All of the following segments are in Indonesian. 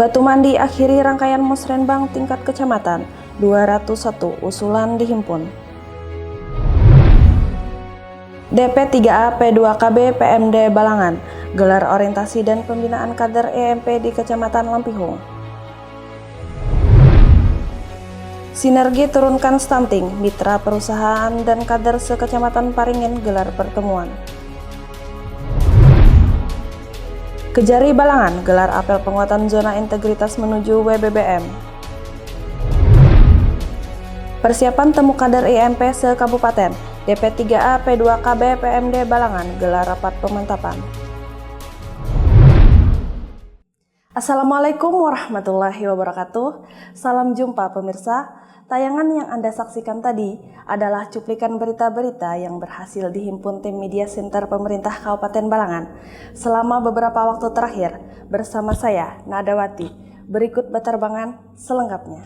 Batu Mandi akhiri rangkaian musrenbang tingkat kecamatan, 201 usulan dihimpun. DP3A P2KB PMD Balangan gelar orientasi dan pembinaan kader EMP di Kecamatan Lampihung. Sinergi turunkan stunting, mitra perusahaan dan kader sekecamatan Paringin gelar pertemuan. Kejari Balangan gelar apel penguatan zona integritas menuju WBBM. Persiapan temu kader EMP se-Kabupaten, DP3A P2KB PMD Balangan gelar rapat pemantapan. Assalamualaikum warahmatullahi wabarakatuh. Salam jumpa pemirsa. Tayangan yang Anda saksikan tadi adalah cuplikan berita-berita yang berhasil dihimpun tim Media Center Pemerintah Kabupaten Balangan selama beberapa waktu terakhir bersama saya, Nadawati. Berikut batarbangan selengkapnya.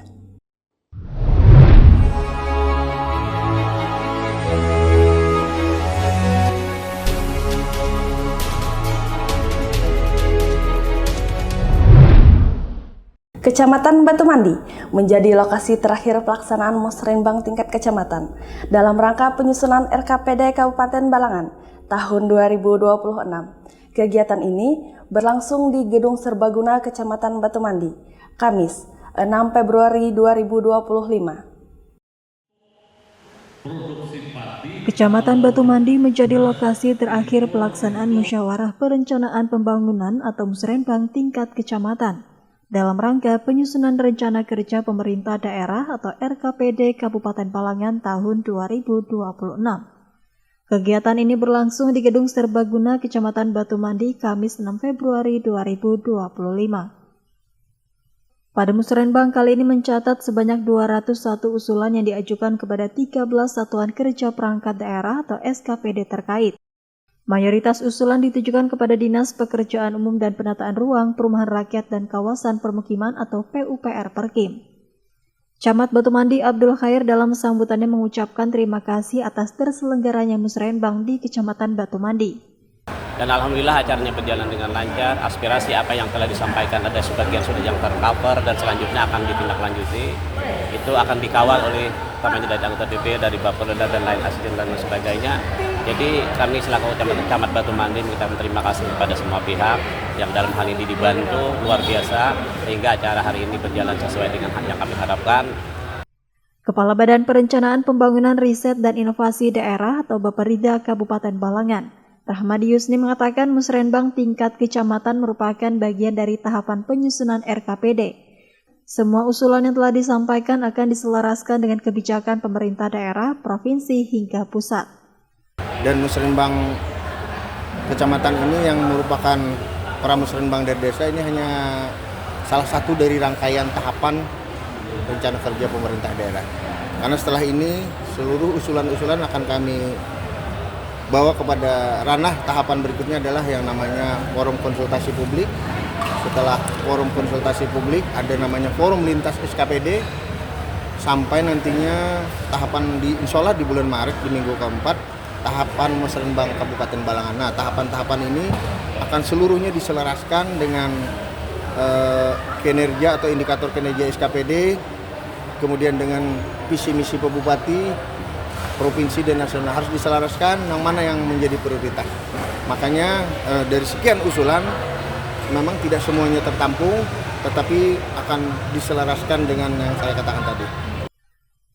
Kecamatan Batu Mandi menjadi lokasi terakhir pelaksanaan musrenbang tingkat kecamatan dalam rangka penyusunan RKPD Kabupaten Balangan tahun 2026. Kegiatan ini berlangsung di Gedung Serbaguna Kecamatan Batu Mandi, Kamis 6 Februari 2025. Kecamatan Batu Mandi menjadi lokasi terakhir pelaksanaan musyawarah perencanaan pembangunan atau musrenbang tingkat kecamatan dalam rangka penyusunan rencana kerja pemerintah daerah atau RKPD Kabupaten Balangan tahun 2026. Kegiatan ini berlangsung di Gedung Serbaguna Kecamatan Batu Mandi Kamis 6 Februari 2025. Pada musrenbang kali ini mencatat sebanyak 201 usulan yang diajukan kepada 13 satuan kerja perangkat daerah atau SKPD terkait. Mayoritas usulan ditujukan kepada Dinas Pekerjaan Umum dan Penataan Ruang, Perumahan Rakyat dan Kawasan Permukiman atau PUPR Perkim. Camat Batu Mandi Abdul Khair dalam sambutannya mengucapkan terima kasih atas terselenggaranya musrenbang di Kecamatan Batu Mandi. Dan alhamdulillah acaranya berjalan dengan lancar. Aspirasi apa yang telah disampaikan ada sebagian sudah yang tercover dan selanjutnya akan ditindaklanjuti. Itu akan dikawal oleh utamanya dari anggota DPR, dari Bapolda dan lain asisten dan sebagainya. Jadi kami selaku Camat Batu Mandi mengucapkan terima kasih kepada semua pihak yang dalam hal ini dibantu luar biasa sehingga acara hari ini berjalan sesuai dengan yang kami harapkan. Kepala Badan Perencanaan Pembangunan Riset dan Inovasi Daerah atau Bapperida Kabupaten Balangan, Rahmadi Yusni mengatakan musrenbang tingkat kecamatan merupakan bagian dari tahapan penyusunan RKPD. Semua usulan yang telah disampaikan akan diselaraskan dengan kebijakan pemerintah daerah, provinsi hingga pusat. Dan musrenbang kecamatan ini yang merupakan pramusrenbang dari desa ini hanya salah satu dari rangkaian tahapan rencana kerja pemerintah daerah. Karena setelah ini seluruh usulan-usulan akan kami bawa kepada ranah tahapan berikutnya adalah yang namanya forum konsultasi publik. Setelah forum konsultasi publik ada namanya forum lintas SKPD sampai nantinya tahapan insya Allah di bulan Maret di minggu keempat tahapan musrenbang Kabupaten Balangan. Nah, tahapan-tahapan ini akan seluruhnya diselaraskan dengan kinerja atau indikator kinerja SKPD, kemudian dengan visi misi Pak Bupati, provinsi dan nasional harus diselaraskan yang mana yang menjadi prioritas. Makanya dari sekian usulan memang tidak semuanya tertampung, tetapi akan diselaraskan dengan yang saya katakan tadi.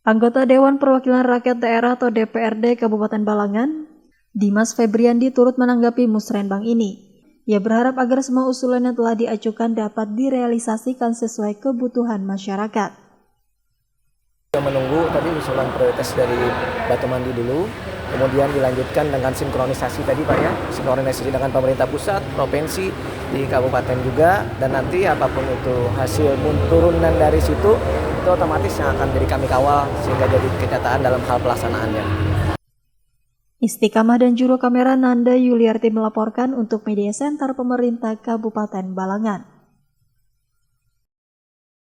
Anggota Dewan Perwakilan Rakyat Daerah atau DPRD Kabupaten Balangan, Dimas Febriandi turut menanggapi musrenbang ini. Ia berharap agar semua usulan yang telah diajukan dapat direalisasikan sesuai kebutuhan masyarakat. Kita menunggu tadi usulan prioritas dari Batu Mandi dulu, kemudian dilanjutkan dengan sinkronisasi tadi Pak ya, sinkronisasi dengan pemerintah pusat, provinsi, di kabupaten juga, dan nanti apapun itu hasil turunan dari situ, itu otomatis yang akan jadi kami kawal sehingga jadi kenyataan dalam hal pelaksanaannya. Istiqamah dan juru kamera Nanda Yuliarti melaporkan untuk Media Center Pemerintah Kabupaten Balangan.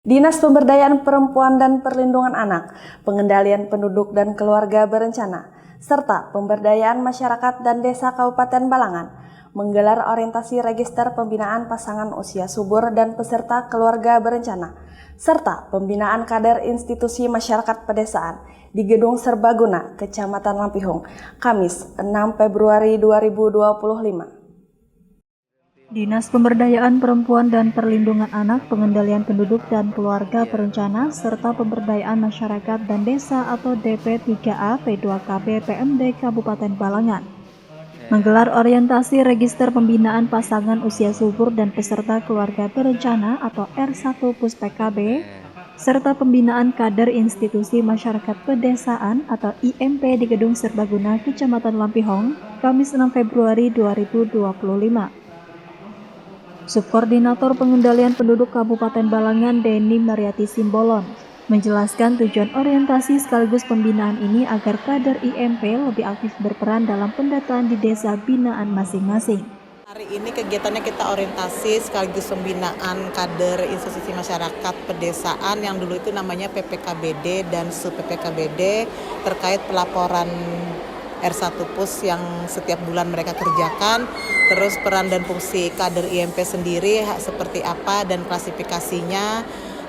Dinas Pemberdayaan Perempuan dan Perlindungan Anak, Pengendalian Penduduk dan Keluarga Berencana, serta Pemberdayaan Masyarakat dan Desa Kabupaten Balangan menggelar orientasi register pembinaan pasangan usia subur dan peserta keluarga berencana, serta pembinaan kader institusi masyarakat pedesaan di Gedung Serbaguna, Kecamatan Lampihong, Kamis 6 Februari 2025. Dinas Pemberdayaan Perempuan dan Perlindungan Anak, Pengendalian Penduduk dan Keluarga Berencana, serta Pemberdayaan Masyarakat dan Desa atau DP3A P2KB PMD Kabupaten Balangan menggelar orientasi register pembinaan pasangan usia subur dan peserta keluarga berencana atau R1 PUS-PKB, serta pembinaan kader institusi masyarakat pedesaan atau IMP di Gedung Serbaguna, Kecamatan Lampihong, Kamis 6 Februari 2025. Subkoordinator Pengendalian Penduduk Kabupaten Balangan Deni Mariati Simbolon menjelaskan tujuan orientasi sekaligus pembinaan ini agar kader IMP lebih aktif berperan dalam pendataan di desa binaan masing-masing. Hari ini kegiatannya kita orientasi sekaligus pembinaan kader institusi masyarakat pedesaan yang dulu itu namanya PPKBD dan sub-PPKBD terkait pelaporan R1 PUS yang setiap bulan mereka kerjakan, terus peran dan fungsi kader IMP sendiri seperti apa dan klasifikasinya.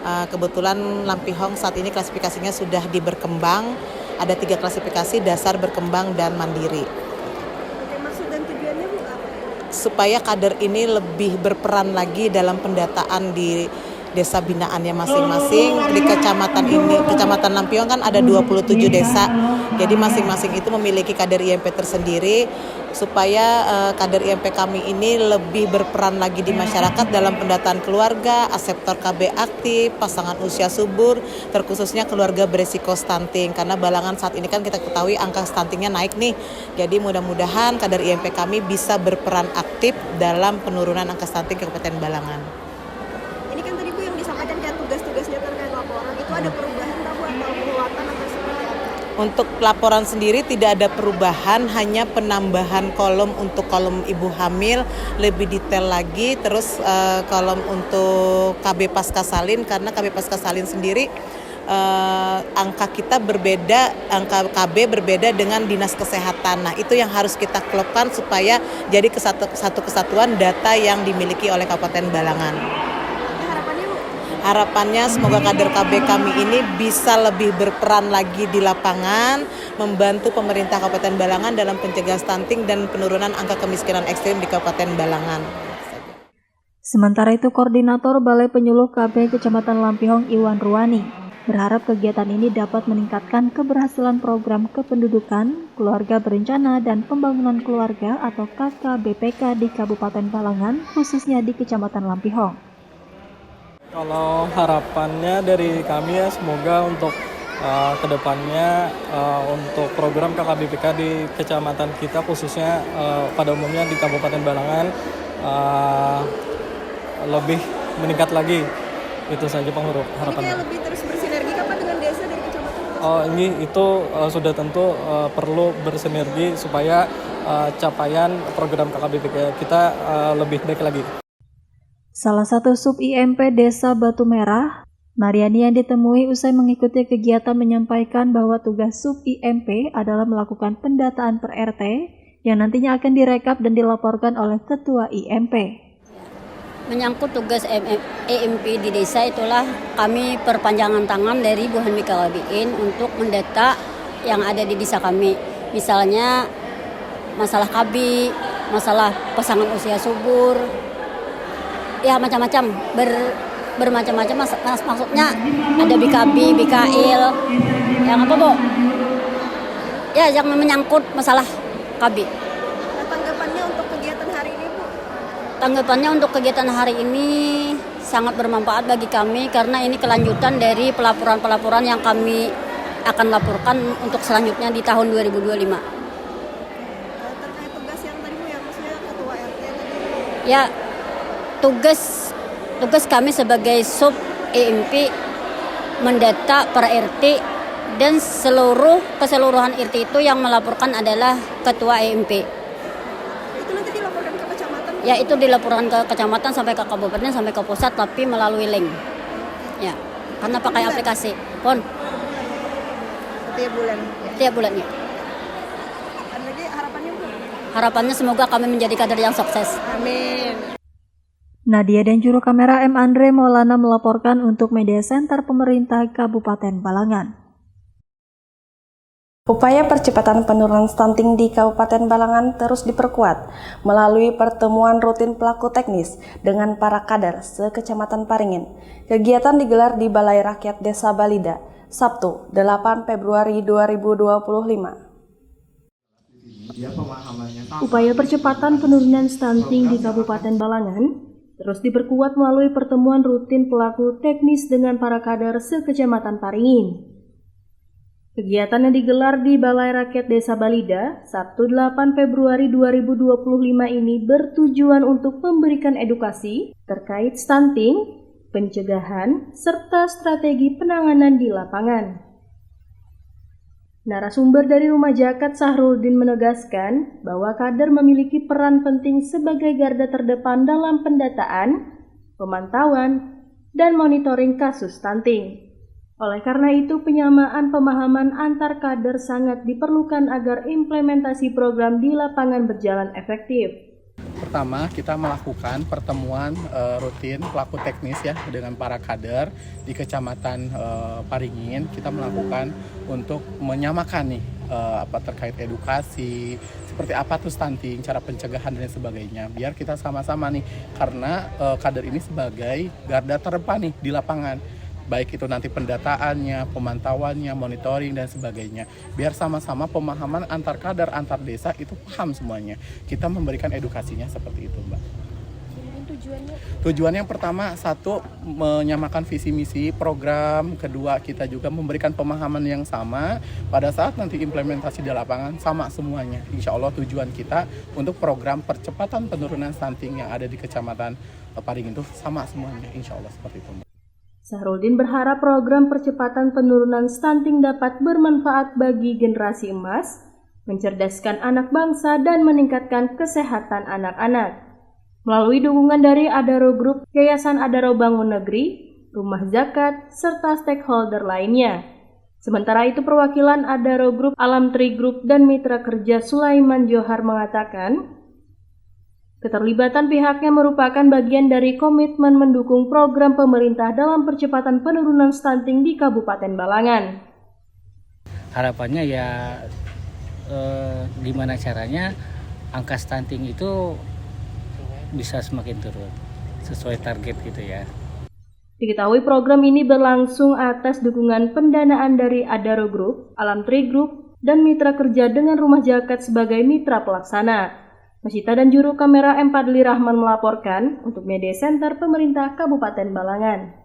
Kebetulan Lampihong saat ini klasifikasinya sudah berkembang, ada 3 klasifikasi, dasar, berkembang, dan mandiri. Maksud dan tujuannya Bu apa? Supaya kader ini lebih berperan lagi dalam pendataan di desa binaannya masing-masing. Di Kecamatan Lampihong kan ada 27 desa. Jadi masing-masing itu memiliki kader IMP tersendiri supaya kader IMP kami ini lebih berperan lagi di masyarakat dalam pendataan keluarga, aseptor KB aktif, pasangan usia subur, terkhususnya keluarga beresiko stunting. Karena Balangan saat ini kan kita ketahui angka stuntingnya naik nih. Jadi mudah-mudahan kader IMP kami bisa berperan aktif dalam penurunan angka stunting Kabupaten Balangan. Ini kan tadi Bu yang disampaikan kayak tugas-tugasnya terkait laporan, itu ada perubahan Bu atau penguatan atau seperti apa? Untuk laporan sendiri tidak ada perubahan, hanya penambahan kolom untuk kolom ibu hamil lebih detail lagi, terus kolom untuk KB pasca salin, karena KB pasca salin sendiri angka kita berbeda, angka KB berbeda dengan dinas kesehatan. Nah itu yang harus kita klopkan supaya jadi satu kesatuan data yang dimiliki oleh Kabupaten Balangan. Harapannya semoga kader KB kami ini bisa lebih berperan lagi di lapangan, membantu pemerintah Kabupaten Balangan dalam pencegahan stunting dan penurunan angka kemiskinan ekstrim di Kabupaten Balangan. Sementara itu, Koordinator Balai Penyuluh KB Kecamatan Lampihong Iwan Ruwani berharap kegiatan ini dapat meningkatkan keberhasilan program kependudukan, keluarga berencana, dan pembangunan keluarga atau KKBPK di Kabupaten Balangan, khususnya di Kecamatan Lampihong. Kalau harapannya dari kami ya semoga untuk kedepannya untuk program KKBPK di kecamatan kita khususnya pada umumnya di Kabupaten Balangan lebih meningkat lagi. Itu saja harapannya. Ini lebih terus bersinergi kan dengan desa dari kecamatan? Ini itu sudah tentu perlu bersinergi supaya capaian program KKBPK kita lebih baik lagi. Salah satu sub-IMP Desa Batu Merah, Mariani yang ditemui usai mengikuti kegiatan menyampaikan bahwa tugas sub-IMP adalah melakukan pendataan per RT yang nantinya akan direkap dan dilaporkan oleh Ketua IMP. Menyangkut tugas EMP di desa itulah kami perpanjangan tangan dari Bu Hanmika Wabiin untuk mendata yang ada di desa kami. Misalnya masalah KB, masalah pasangan usia subur, ya macam-macam, bermacam-macam maksudnya ada BKB, BKIL, yang apa Bu? Ya yang menyangkut masalah KB. Nah, tanggapannya untuk kegiatan hari ini Bu? Tanggapannya untuk kegiatan hari ini sangat bermanfaat bagi kami karena ini kelanjutan dari pelaporan-pelaporan yang kami akan laporkan untuk selanjutnya di tahun 2025. Terkait tugas yang tadi Bu, yang maksudnya Ketua RT tadi? Ya, tugas kami sebagai sub EMP mendata per RT dan keseluruhan RT itu yang melaporkan adalah Ketua EMP. Itu nanti dilaporkan ke kecamatan? Ya, itu dilaporkan ke kecamatan sampai ke kabupaten sampai ke pusat tapi melalui link. Ya, karena pakai aplikasi PON. Setiap bulan? Ya. Setiap bulannya. Ada lagi harapannya Bu? Harapannya semoga kami menjadi kader yang sukses. Amin. Nadia dan juru kamera M. Andre Maulana melaporkan untuk Media Center Pemerintah Kabupaten Balangan. Upaya percepatan penurunan stunting di Kabupaten Balangan terus diperkuat melalui pertemuan rutin pelaku teknis dengan para kader se-Kecamatan Paringin. Kegiatan digelar di Balai Rakyat Desa Balida, Sabtu, 8 Februari 2025. Upaya percepatan penurunan stunting di Kabupaten Balangan terus diperkuat melalui pertemuan rutin pelaku teknis dengan para kader se-Kecamatan Paringin. Kegiatan yang digelar di Balai Rakyat Desa Balida, Sabtu 8 Februari 2025 ini bertujuan untuk memberikan edukasi terkait stunting, pencegahan, serta strategi penanganan di lapangan. Narasumber dari Rumah Zakat Sahruddin menegaskan bahwa kader memiliki peran penting sebagai garda terdepan dalam pendataan, pemantauan, dan monitoring kasus stunting. Oleh karena itu, penyamaan pemahaman antar kader sangat diperlukan agar implementasi program di lapangan berjalan efektif. Pertama, kita melakukan pertemuan rutin pelaku teknis ya dengan para kader di Kecamatan Paringin. Kita melakukan untuk menyamakan nih terkait edukasi, seperti apa tuh stunting, cara pencegahan dan sebagainya. Biar kita sama-sama nih, karena kader ini sebagai garda terdepan nih di lapangan. Baik itu nanti pendataannya, pemantauannya, monitoring dan sebagainya. Biar sama-sama pemahaman antar kader, antar desa itu paham semuanya. Kita memberikan edukasinya seperti itu, Mbak. Tujuannya yang pertama, satu, menyamakan visi misi program. Kedua, kita juga memberikan pemahaman yang sama. Pada saat nanti implementasi di lapangan, sama semuanya. Insya Allah tujuan kita untuk program percepatan penurunan stunting yang ada di Kecamatan Paringin itu sama semuanya. Insya Allah seperti itu, Mbak. Sahruddin berharap program percepatan penurunan stunting dapat bermanfaat bagi generasi emas, mencerdaskan anak bangsa, dan meningkatkan kesehatan anak-anak. Melalui dukungan dari Adaro Group, Yayasan Adaro Bangun Negeri, Rumah Zakat, serta stakeholder lainnya. Sementara itu, perwakilan Adaro Group, Alam Tri Group, dan mitra kerja Sulaiman Johar mengatakan, keterlibatan pihaknya merupakan bagian dari komitmen mendukung program pemerintah dalam percepatan penurunan stunting di Kabupaten Balangan. Harapannya ya gimana caranya angka stunting itu bisa semakin turun sesuai target gitu ya. Diketahui program ini berlangsung atas dukungan pendanaan dari Adaro Group, Alam Tri Group, dan mitra kerja dengan Rumah Zakat sebagai mitra pelaksana. Masita dan juru kamera M. Padli Rahman melaporkan untuk Media Center Pemerintah Kabupaten Balangan.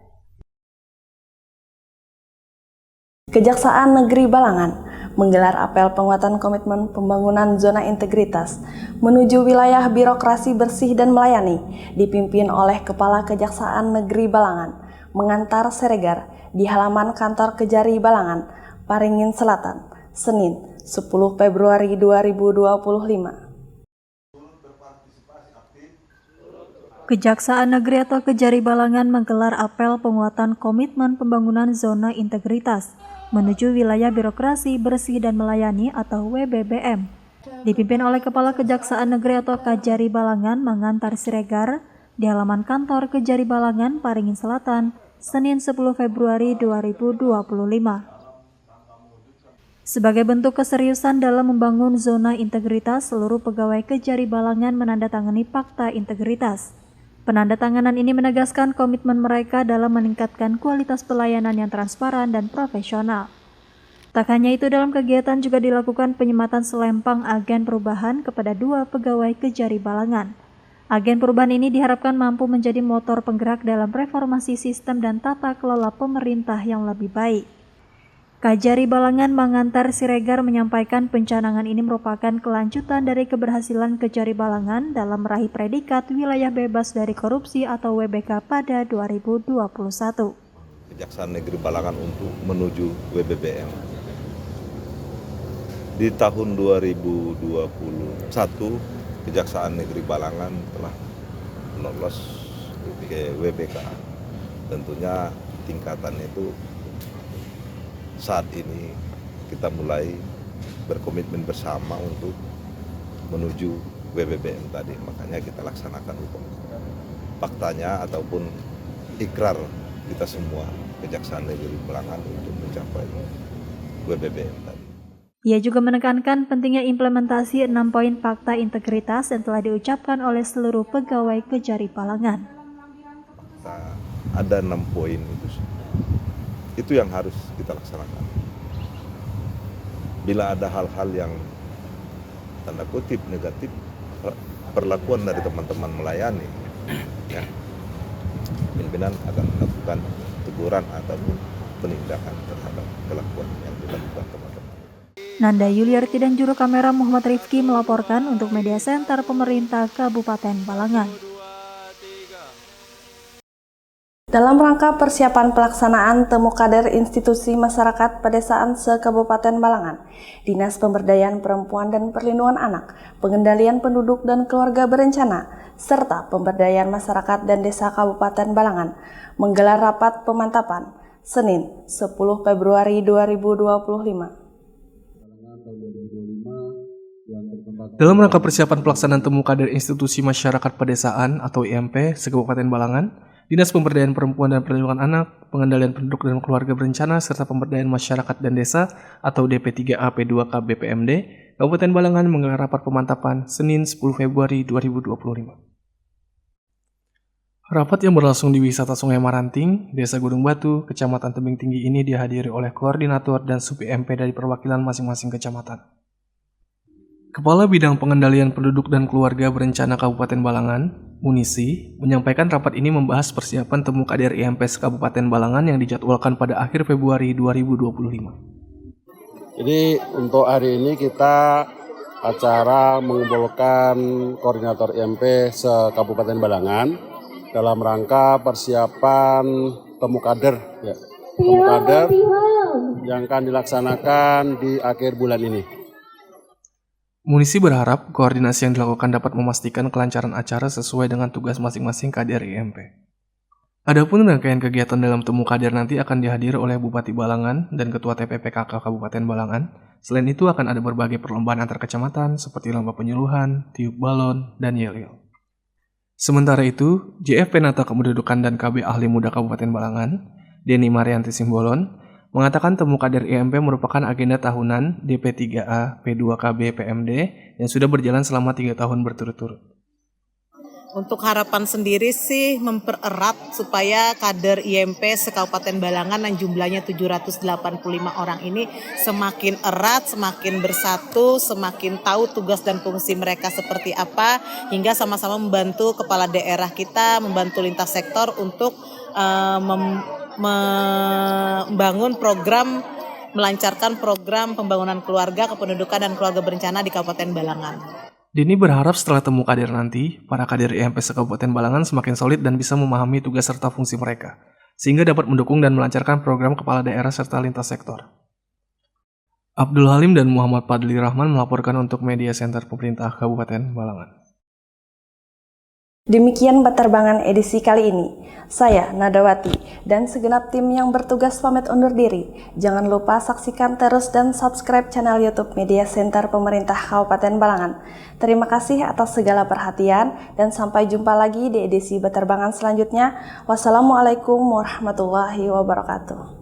Kejaksaan Negeri Balangan menggelar apel penguatan komitmen pembangunan zona integritas menuju wilayah birokrasi bersih dan melayani, dipimpin oleh Kepala Kejaksaan Negeri Balangan, mengantar Siregar di halaman kantor Kejari Balangan, Paringin Selatan, Senin 10 Februari 2025. Kejaksaan Negeri atau Kejari Balangan menggelar apel penguatan komitmen pembangunan zona integritas menuju wilayah birokrasi bersih dan melayani atau WBBM. Dipimpin oleh Kepala Kejaksaan Negeri atau Kejari Balangan mengantar Siregar di halaman kantor Kejari Balangan, Paringin Selatan, Senin 10 Februari 2025. Sebagai bentuk keseriusan dalam membangun zona integritas, seluruh pegawai Kejari Balangan menandatangani Fakta Integritas. Penandatanganan ini menegaskan komitmen mereka dalam meningkatkan kualitas pelayanan yang transparan dan profesional. Tak hanya itu, dalam kegiatan juga dilakukan penyematan selempang agen perubahan kepada 2 pegawai Kejari Balangan. Agen perubahan ini diharapkan mampu menjadi motor penggerak dalam reformasi sistem dan tata kelola pemerintah yang lebih baik. Kejari Balangan mengantar Siregar menyampaikan pencanangan ini merupakan kelanjutan dari keberhasilan Kejari Balangan dalam meraih predikat wilayah bebas dari korupsi atau WBK pada 2021. Kejaksaan Negeri Balangan untuk menuju WBBM. Di tahun 2021, Kejaksaan Negeri Balangan telah lolos ke WBK. Tentunya tingkatannya itu saat ini kita mulai berkomitmen bersama untuk menuju WBBM tadi. Makanya kita laksanakan hukum. Faktanya ataupun ikrar kita semua Kejaksaan Negeri Balangan untuk mencapai WBBM tadi. Ia juga menekankan pentingnya implementasi 6 poin fakta integritas yang telah diucapkan oleh seluruh pegawai Kejari Balangan. Ada 6 poin itu yang harus kita laksanakan. Bila ada hal-hal yang tanda kutip negatif, perlakuan dari teman-teman melayani, ya, pimpinan akan melakukan teguran ataupun penindakan terhadap kelakuan yang dilakukan teman-teman. Nanda Yuliarti dan juru kamera Muhammad Rifki melaporkan untuk Media Center Pemerintah Kabupaten Balangan. Dalam rangka persiapan pelaksanaan Temu Kader Institusi Masyarakat Pedesaan se-Kabupaten Balangan, Dinas Pemberdayaan Perempuan dan Perlindungan Anak, Pengendalian Penduduk dan Keluarga Berencana, serta Pemberdayaan Masyarakat dan Desa Kabupaten Balangan menggelar rapat pemantapan Senin 10 Februari 2025. Dalam rangka persiapan pelaksanaan Temu Kader Institusi Masyarakat Pedesaan atau IMP se-Kabupaten Balangan, Dinas Pemberdayaan Perempuan dan Perlindungan Anak, Pengendalian Penduduk dan Keluarga Berencana, serta Pemberdayaan Masyarakat dan Desa atau DP3A P2K BPMD, Kabupaten Balangan menggelar rapat pemantapan Senin 10 Februari 2025. Rapat yang berlangsung di Wisata Sungai Maranting, Desa Gunung Batu, Kecamatan Tebing Tinggi ini dihadiri oleh koordinator dan sub IMP dari perwakilan masing-masing kecamatan. Kepala Bidang Pengendalian Penduduk dan Keluarga Berencana Kabupaten Balangan, Munisi, menyampaikan rapat ini membahas persiapan Temu Kader IMP Kabupaten Balangan yang dijadwalkan pada akhir Februari 2025. Jadi untuk hari ini kita acara mengumpulkan koordinator IMP se-Kabupaten Balangan dalam rangka persiapan Temu Kader, ya. Temu Kader yang akan dilaksanakan di akhir bulan ini. Munisi berharap koordinasi yang dilakukan dapat memastikan kelancaran acara sesuai dengan tugas masing-masing kader IMP. Adapun rangkaian kegiatan dalam Temu Kader nanti akan dihadiri oleh Bupati Balangan dan Ketua TPPKK Kabupaten Balangan. Selain itu akan ada berbagai perlombaan antar kecamatan seperti lomba penyuluhan, tiup balon, dan yel-yel. Sementara itu, JF Penata Kependudukan dan KB Ahli Muda Kabupaten Balangan, Denny Marianti Simbolon, mengatakan Temu Kader IMP merupakan agenda tahunan DP3A P2K BPMD yang sudah berjalan selama 3 tahun berturut-turut. Untuk harapan sendiri sih mempererat supaya kader IMP se-Kabupaten Balangan yang jumlahnya 785 orang ini semakin erat, semakin bersatu, semakin tahu tugas dan fungsi mereka seperti apa, hingga sama-sama membantu kepala daerah kita, membantu lintas sektor untuk membangun program, melancarkan program pembangunan keluarga, kependudukan, dan keluarga berencana di Kabupaten Balangan. Denny berharap setelah Temu Kader nanti, para kader IMP se-Kabupaten Balangan semakin solid dan bisa memahami tugas serta fungsi mereka, sehingga dapat mendukung dan melancarkan program kepala daerah serta lintas sektor. Abdul Halim dan Muhammad Fadli Rahman melaporkan untuk Media Center Pemerintah Kabupaten Balangan. Demikian Baterbangan edisi kali ini. Saya, Nadawati, dan segenap tim yang bertugas pamit undur diri. Jangan lupa saksikan terus dan subscribe channel YouTube Media Center Pemerintah Kabupaten Balangan. Terima kasih atas segala perhatian dan sampai jumpa lagi di edisi Baterbangan selanjutnya. Wassalamualaikum warahmatullahi wabarakatuh.